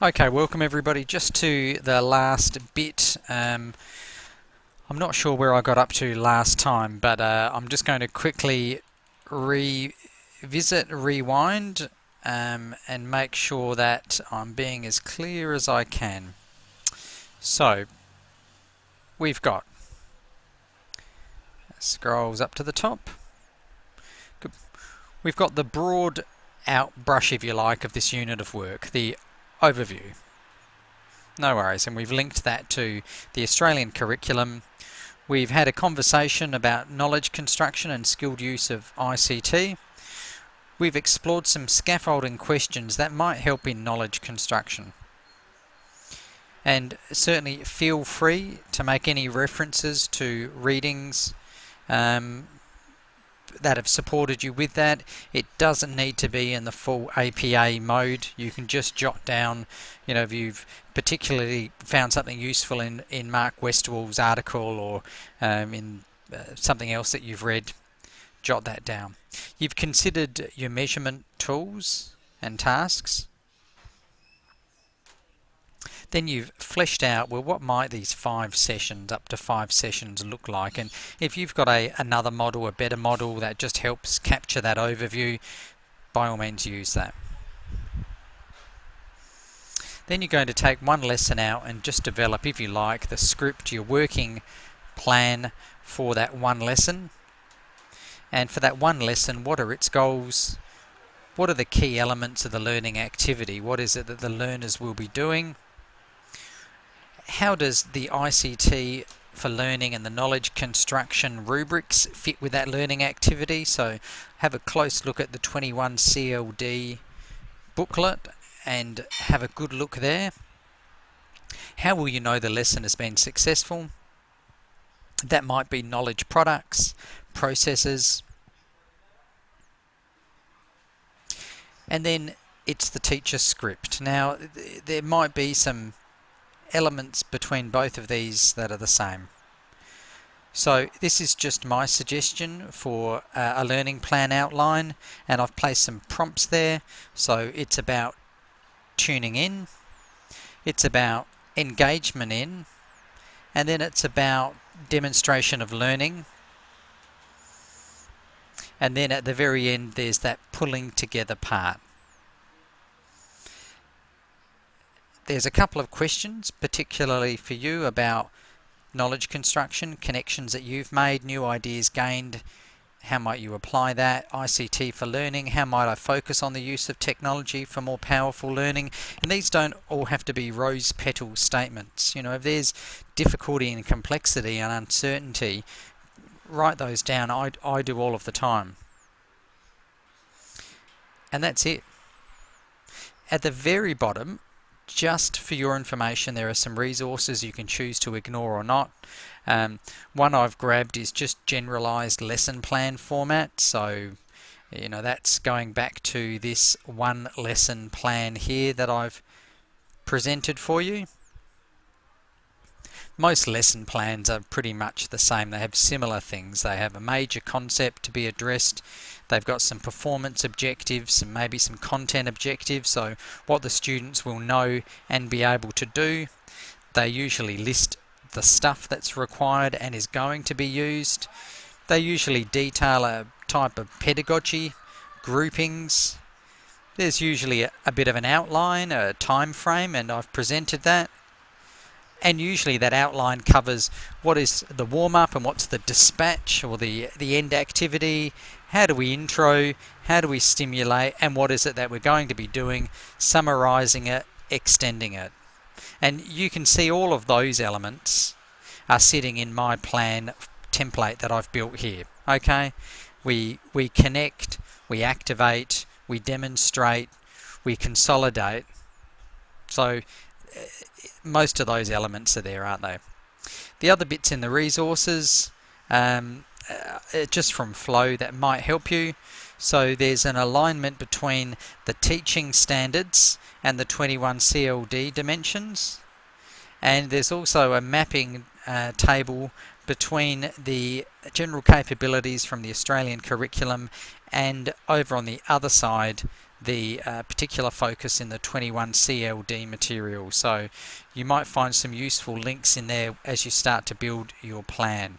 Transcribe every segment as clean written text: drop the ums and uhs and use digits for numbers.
Okay, welcome everybody. Just to the last bit. I'm not sure where I got up to last time, but I'm just going to quickly rewind, and make sure that I'm being as clear as I can. So, we've got, scrolls up to the top. Good. We've got the broad outbrush, if you like, of this unit of work, the overview. No worries, and we've linked that to the Australian curriculum. We've had a conversation about knowledge construction and skilled use of ICT. We've explored some scaffolding questions that might help in knowledge construction. And certainly feel free to make any references to readings that have supported you with that. It doesn't need to be in the full APA mode. You can just jot down, if you've particularly found something useful in Mark Westwall's article or in something else that you've read, jot that down. You've considered your measurement tools and tasks. Then you've fleshed out, well, what might these 5 sessions, up to 5 sessions, look like? And if you've got another model, a better model that just helps capture that overview, by all means use that. Then you're going to take one lesson out and just develop, if you like, the script, your working plan for that one lesson. And for that one lesson, what are its goals? What are the key elements of the learning activity? What is it that the learners will be doing? How does the ICT for learning and the knowledge construction rubrics fit with that learning activity? So have a close look at the 21 CLD booklet and have a good look there. How will you know the lesson has been successful? That might be knowledge products, processes. And then it's the teacher script. Now there might be some elements between both of these that are the same. So this is just my suggestion for a learning plan outline, and I've placed some prompts there. So it's about tuning in, it's about engagement in, and then it's about demonstration of learning. And then at the very end there's that pulling together part. There's a couple of questions, particularly for you, about knowledge construction, connections that you've made, new ideas gained. How might you apply that? ICT for learning. How might I focus on the use of technology for more powerful learning? And these don't all have to be rose petal statements. If there's difficulty and complexity and uncertainty, write those down. I do all of the time. And that's it. At the very bottom, just for your information, there are some resources you can choose to ignore or not. One I've grabbed is just generalized lesson plan format. So, that's going back to this one lesson plan here that I've presented for you. Most lesson plans are pretty much the same. They have similar things. They have a major concept to be addressed. They've got some performance objectives and maybe some content objectives, so what the students will know and be able to do. They usually list the stuff that's required and is going to be used. They usually detail a type of pedagogy, groupings. There's usually a bit of an outline, a time frame, and I've presented that. And usually that outline covers what is the warm-up and what's the dispatch or the end activity. How do we intro? How do we stimulate? And what is it that we're going to be doing? Summarizing it, extending it. And you can see all of those elements are sitting in my plan template that I've built here. Okay? We connect, we activate, we demonstrate, we consolidate. So most of those elements are there, aren't they? The other bits in the resources, just from Flow, that might help you. So there's an alignment between the teaching standards and the 21 CLD dimensions, and there's also a mapping table between the general capabilities from the Australian curriculum and over on the other side the particular focus in the 21 CLD material. So you might find some useful links in there as you start to build your plan.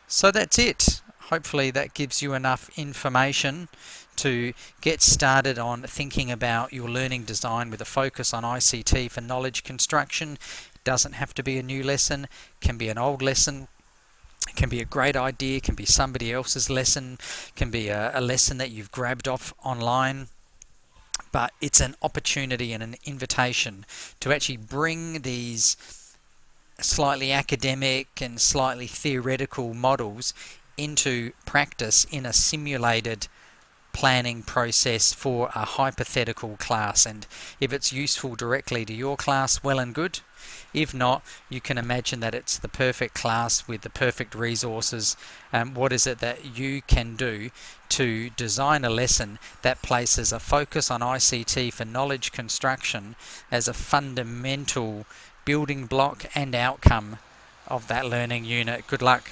So that's it. Hopefully that gives you enough information to get started on thinking about your learning design with a focus on ICT for knowledge construction. It doesn't have to be a new lesson, it can be an old lesson. It can be a great idea, it can be somebody else's lesson, it can be a lesson that you've grabbed off online. But it's an opportunity and an invitation to actually bring these slightly academic and slightly theoretical models into practice in a simulated planning process for a hypothetical class. And if it's useful directly to your class, well and good. If not, you can imagine that it's the perfect class with the perfect resources. What is it that you can do to design a lesson that places a focus on ICT for knowledge construction as a fundamental building block and outcome of that learning unit? Good luck.